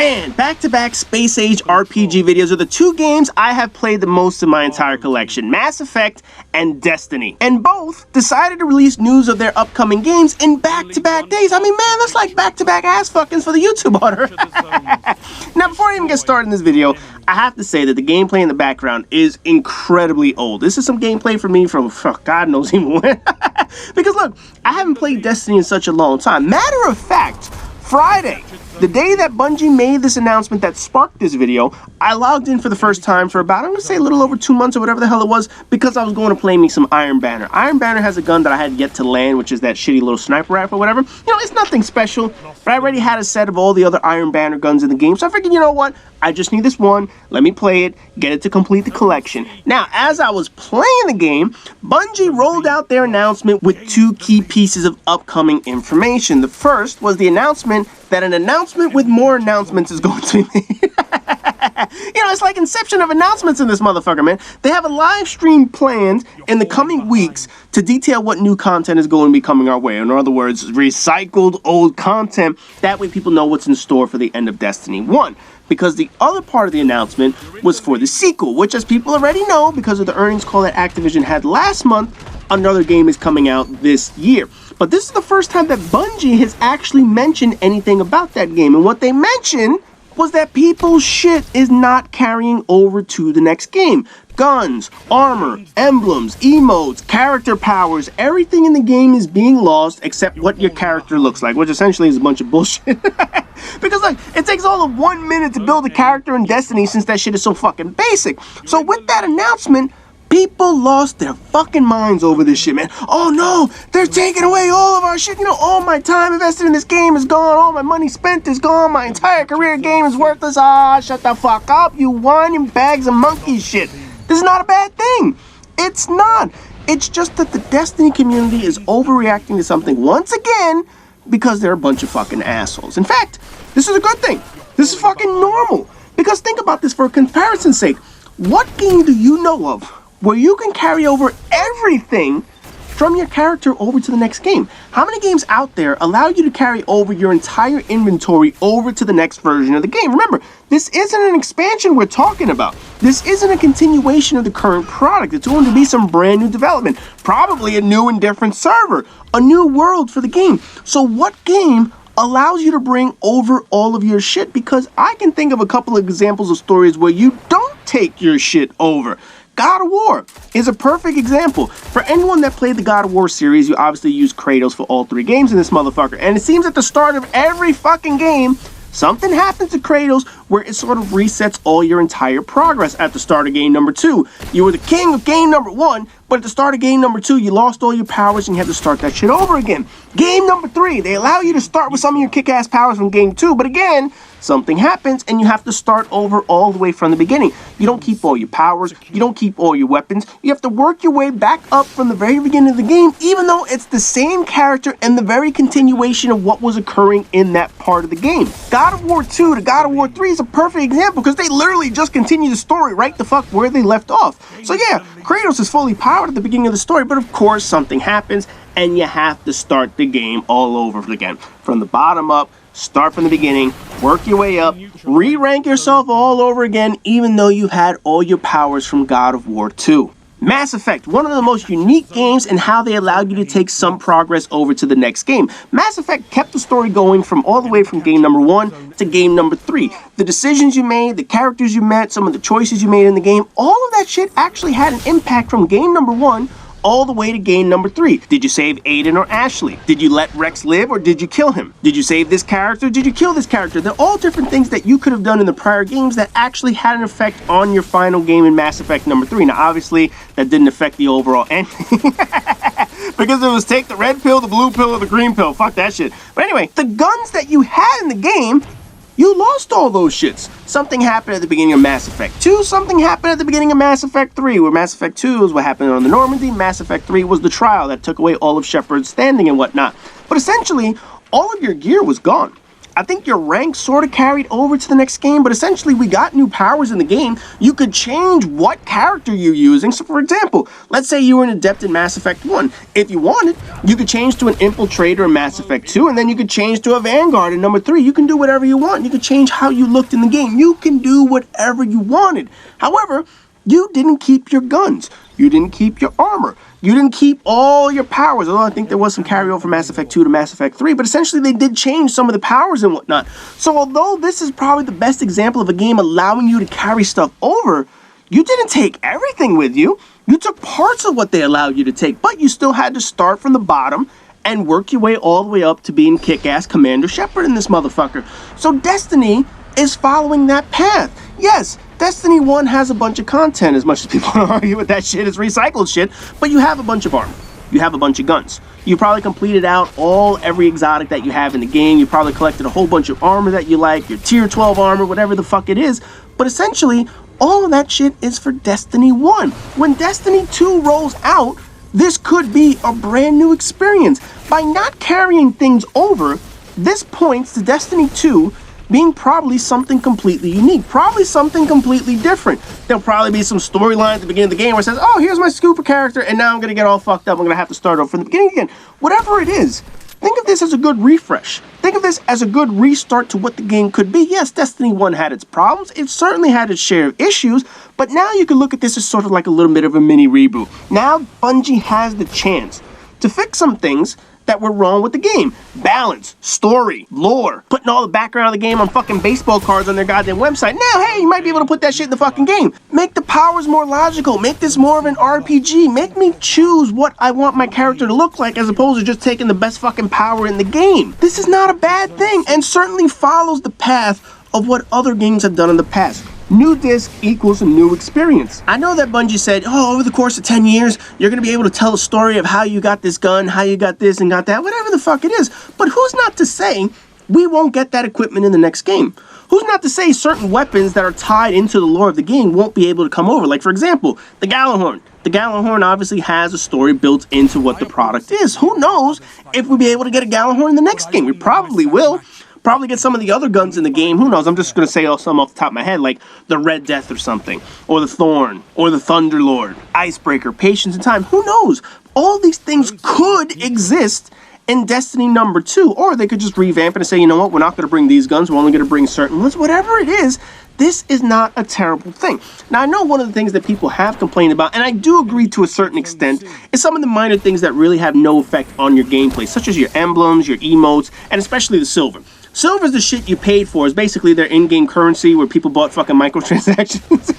Man, back-to-back Space Age RPG videos are the two games I have played the most in my entire collection, Mass Effect and Destiny. And both decided to release news of their upcoming games in back-to-back days. I mean, man, that's like back-to-back ass fuckings for the YouTube order. Now, before I even get started in this video, I have to say that the gameplay in the background is incredibly old. This is some gameplay for me from God knows even when. Because look, I haven't played Destiny in such a long time. Matter of fact, Friday, the day that Bungie made this announcement that sparked this video, I logged in for the first time for about, I'm going to say a little over 2 months or whatever the hell it was, because I was going to play me some Iron Banner. Iron Banner has a gun that I had yet to land, which is that shitty little sniper rifle or whatever. You know, it's nothing special, but I already had a set of all the other Iron Banner guns in the game, so I figured, you know what, I just need this one, let me play it, get it to complete the collection. Now, as I was playing the game, Bungie rolled out their announcement with two key pieces of upcoming information. The first was the announcement that an announcement with more announcements is going to be made. You know, it's like inception of announcements in this motherfucker, man. They have a live stream planned in the coming weeks to detail what new content is going to be coming our way. In other words, recycled old content. That way people know what's in store for the end of Destiny 1. Because the other part of the announcement was for the sequel, which, as people already know, because of the earnings call that Activision had last month, another game is coming out this year. But this is the first time that Bungie has actually mentioned anything about that game. And what they mentioned was that people's shit is not carrying over to the next game. Guns, armor, emblems, emotes, character powers, everything in the game is being lost except what your character looks like, which essentially is a bunch of bullshit. Because like, it takes all of 1 minute to build a character in Destiny since that shit is so fucking basic. So with that announcement, people lost their fucking minds over this shit, man. Oh no, they're taking away all of our shit. You know, all my time invested in this game is gone. All my money spent is gone. My entire career game is worthless. Ah, shut the fuck up, you whining bags of monkey shit. This is not a bad thing. It's not. It's just that the Destiny community is overreacting to something once again because they're a bunch of fucking assholes. In fact, this is a good thing. This is fucking normal. Because think about this for comparison's sake. What game do you know of where you can carry over everything from your character over to the next game? How many games out there allow you to carry over your entire inventory over to the next version of the game? Remember, this isn't an expansion we're talking about. This isn't a continuation of the current product. It's going to be some brand new development, probably a new and different server, a new world for the game. So what game allows you to bring over all of your shit? Because I can think of a couple of examples of stories where you don't take your shit over. God of War is a perfect example. For anyone that played the God of War series, you obviously use Kratos for all three games in this motherfucker. And it seems at the start of every fucking game, something happens to Kratos where it sort of resets all your entire progress. At the start of game number 2, you were the king of game number 1, but at the start of game number 2, you lost all your powers and you had to start that shit over again. Game number 3, they allow you to start with some of your kick-ass powers from game 2, but again, something happens and you have to start over all the way from the beginning. You don't keep all your powers, you don't keep all your weapons, you have to work your way back up from the very beginning of the game, even though it's the same character and the very continuation of what was occurring in that part of the game. God of War 2 to God of War 3 is a perfect example because they literally just continue the story right the fuck where they left off. So yeah, Kratos is fully powered at the beginning of the story, but of course something happens and you have to start the game all over again. From the bottom up, start from the beginning, work your way up, re-rank yourself all over again, even though you've had all your powers from God of War 2. Mass Effect, one of the most unique games in how they allowed you to take some progress over to the next game. Mass Effect kept the story going from all the way from game number 1 to game number 3. The decisions you made, the characters you met, some of the choices you made in the game, all of that shit actually had an impact from game number 1 all the way to game number 3. Did you save Aiden or Ashley? Did you let Rex live or did you kill him? Did you save this character? Did you kill this character? They're all different things that you could have done in the prior games that actually had an effect on your final game in Mass Effect number 3. Now obviously that didn't affect the overall ending because it was take the red pill, the blue pill, or the green pill. Fuck that shit. But anyway, the guns that you had in the game, you lost all those shits. Something happened at the beginning of Mass Effect 2, something happened at the beginning of Mass Effect 3, where Mass Effect 2 is what happened on the Normandy, Mass Effect 3 was the trial that took away all of Shepard's standing and whatnot. But essentially, all of your gear was gone. I think your rank sort of carried over to the next game, but essentially we got new powers in the game. You could change what character you're using. So for example, let's say you were an adept in Mass Effect 1. If you wanted, you could change to an infiltrator in Mass Effect 2, and then you could change to a Vanguard in number 3. You can do whatever you want. You could change how you looked in the game. You can do whatever you wanted. However, you didn't keep your guns. You didn't keep your armor. You didn't keep all your powers, although I think there was some carryover from Mass Effect 2 to Mass Effect 3, but essentially they did change some of the powers and whatnot. So although this is probably the best example of a game allowing you to carry stuff over, you didn't take everything with you. You took parts of what they allowed you to take, but you still had to start from the bottom and work your way all the way up to being kick-ass Commander Shepard in this motherfucker. So Destiny is following that path. Yes, Destiny 1 has a bunch of content, as much as people want to argue with that shit, it's recycled shit, but you have a bunch of armor. You have a bunch of guns. You probably completed out every exotic that you have in the game. You probably collected a whole bunch of armor that you like, your tier 12 armor, whatever the fuck it is. But essentially, all of that shit is for Destiny 1. When Destiny 2 rolls out, this could be a brand new experience. By not carrying things over, this points to Destiny 2 being probably something completely unique, probably something completely different. There'll probably be some storyline at the beginning of the game where it says, oh, here's my super character, and now I'm going to get all fucked up. I'm going to have to start over from the beginning again. Whatever it is, think of this as a good refresh. Think of this as a good restart to what the game could be. Yes, Destiny 1 had its problems. It certainly had its share of issues, but now you can look at this as sort of like a little bit of a mini reboot. Now Bungie has the chance to fix some things that were wrong with the game. Balance, story, lore, putting all the background of the game on fucking baseball cards on their goddamn website. Now, hey, you might be able to put that shit in the fucking game. Make the powers more logical. Make this more of an RPG. Make me choose what I want my character to look like as opposed to just taking the best fucking power in the game. This is not a bad thing and certainly follows the path of what other games have done in the past. New disc equals a new experience. I know that Bungie said, oh, over the course of 10 years, you're going to be able to tell a story of how you got this gun, how you got this and got that, whatever the fuck it is. But who's not to say we won't get that equipment in the next game? Who's not to say certain weapons that are tied into the lore of the game won't be able to come over? Like, for example, the Gallahorn. The Gallahorn obviously has a story built into what the product is. Who knows if we'll be able to get a Gallahorn in the next game? We probably will. Probably get some of the other guns in the game. Who knows? I'm just going to say some off the top of my head, like the Red Death or something, or the Thorn, or the Thunderlord, Icebreaker, Patience and Time. Who knows? All these things could exist in Destiny number 2, or they could just revamp it and say, you know what, we're not going to bring these guns, we're only going to bring certain ones. Whatever it is, this is not a terrible thing. Now, I know one of the things that people have complained about, and I do agree to a certain extent, is some of the minor things that really have no effect on your gameplay, such as your emblems, your emotes, and especially the silver. Silver's the shit you paid for. Is basically their in-game currency where people bought fucking microtransactions.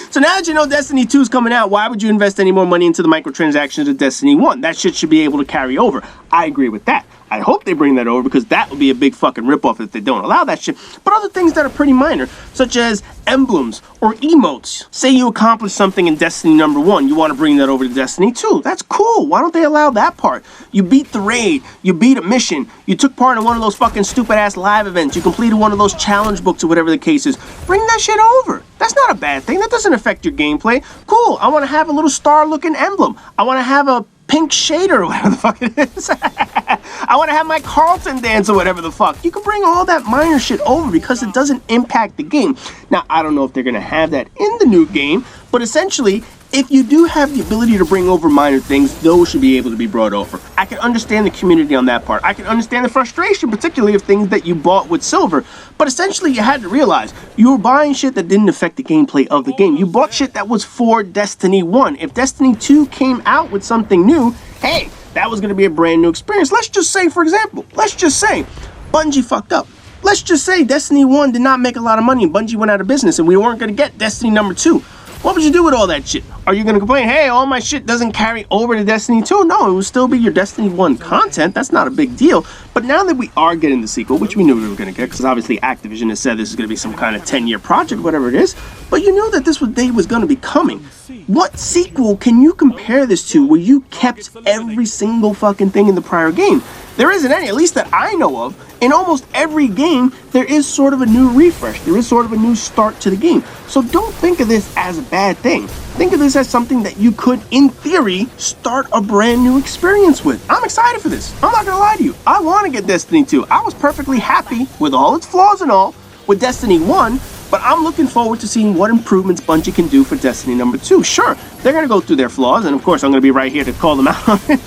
So now that you know Destiny 2 is coming out, why would you invest any more money into the microtransactions of Destiny 1? That shit should be able to carry over. I agree with that. I hope they bring that over because that would be a big fucking ripoff if they don't allow that shit. But other things that are pretty minor, such as emblems or emotes. Say you accomplish something in Destiny number 1, you want to bring that over to Destiny 2. That's cool. Why don't they allow that part? You beat the raid, you beat a mission, you took part in one of those fucking stupid ass live events, you completed one of those challenge books or whatever the case is. Bring that shit over. That's not a bad thing. That doesn't affect your gameplay. Cool. I want to have a little star looking emblem. I want to have a pink shader or whatever the fuck it is. I want to have my Carlton dance or whatever the fuck. You can bring all that minor shit over because it doesn't impact the game. Now, I don't know if they're going to have that in the new game, but essentially, if you do have the ability to bring over minor things, those should be able to be brought over. I can understand the community on that part. I can understand the frustration, particularly of things that you bought with silver. But essentially, you had to realize you were buying shit that didn't affect the gameplay of the game. You bought shit that was for Destiny 1. If Destiny 2 came out with something new, hey, that was going to be a brand new experience. Let's just say, for example, let's just say Bungie fucked up. Let's just say Destiny 1 did not make a lot of money and Bungie went out of business and we weren't going to get Destiny number 2. What would you do with all that shit? Are you going to complain, hey, all my shit doesn't carry over to Destiny 2? No, it will still be your Destiny 1 content. That's not a big deal. But now that we are getting the sequel, which we knew we were going to get, because obviously Activision has said this is going to be some kind of 10-year project, whatever it is, but you knew that this day was going to be coming. What sequel can you compare this to where you kept every single fucking thing in the prior game? There isn't any, at least that I know of, in almost every game, there is sort of a new refresh. There is sort of a new start to the game. So don't think of this as a bad thing. Think of this as something that you could, in theory, start a brand new experience with. I'm excited for this. I'm not gonna lie to you. I want to get Destiny 2. I was perfectly happy with all its flaws and all with Destiny 1, but I'm looking forward to seeing what improvements Bungie can do for Destiny number 2. Sure, they're gonna go through their flaws, and of course I'm gonna be right here to call them out on it.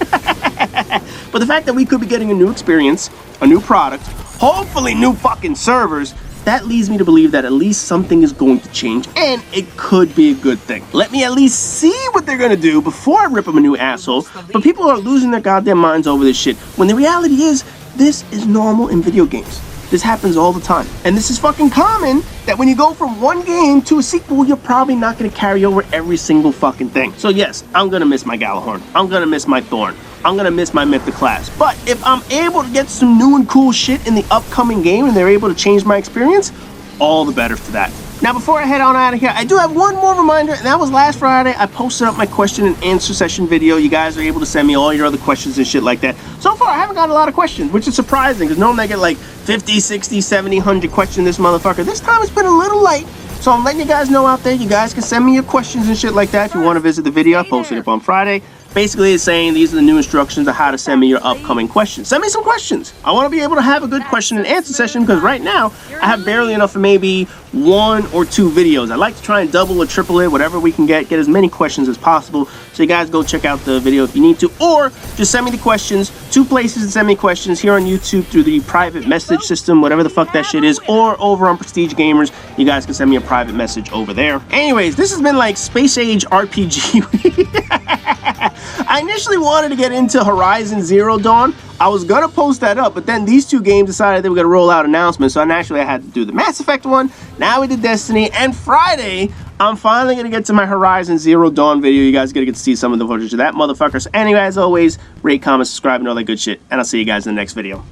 But the fact that we could be getting a new experience, a new product, hopefully new fucking servers, that leads me to believe that at least something is going to change, and it could be a good thing. Let me at least see what they're gonna do before I rip them a new asshole. But people are losing their goddamn minds over this shit, when the reality is, this is normal in video games. This happens all the time. And this is fucking common, that when you go from one game to a sequel, you're probably not gonna carry over every single fucking thing. So yes, I'm gonna miss my Galahorn. I'm gonna miss my Thorn. I'm gonna miss my Mythic class. But if I'm able to get some new and cool shit in the upcoming game and they're able to change my experience, all the better for that. Now, before I head on out of here, I do have one more reminder, and that was last Friday. I posted up my question and answer session video. You guys are able to send me all your other questions and shit like that. So far, I haven't got a lot of questions, which is surprising, because normally I get like 50, 60, 70, 100 questions this motherfucker. This time it's been a little light. So I'm letting you guys know out there, you guys can send me your questions and shit like that if you want to visit the video. I posted it up on Friday. Basically, it's saying these are the new instructions on how to send me your upcoming questions. Send me some questions. I want to be able to have a good question and answer session, because right now, I have barely enough for maybe 1 or 2 videos. I like to try and double or triple it, whatever we can get as many questions as possible. So you guys go check out the video if you need to, or just send me the questions. 2 places to send me questions: here on YouTube through the private message system, whatever the fuck that shit is, or over on Prestige Gamers. You guys can send me a private message over there. Anyways, this has been like Space Age RPG. I initially wanted to get into Horizon Zero Dawn. I was gonna post that up, but then these 2 games decided they were gonna roll out announcements, so naturally I had to do the Mass Effect one. Now we did Destiny, and Friday, I'm finally gonna get to my Horizon Zero Dawn video. You guys are gonna get to see some of the footage of that motherfucker. So anyway, as always, rate, comment, subscribe, and all that good shit, and I'll see you guys in the next video.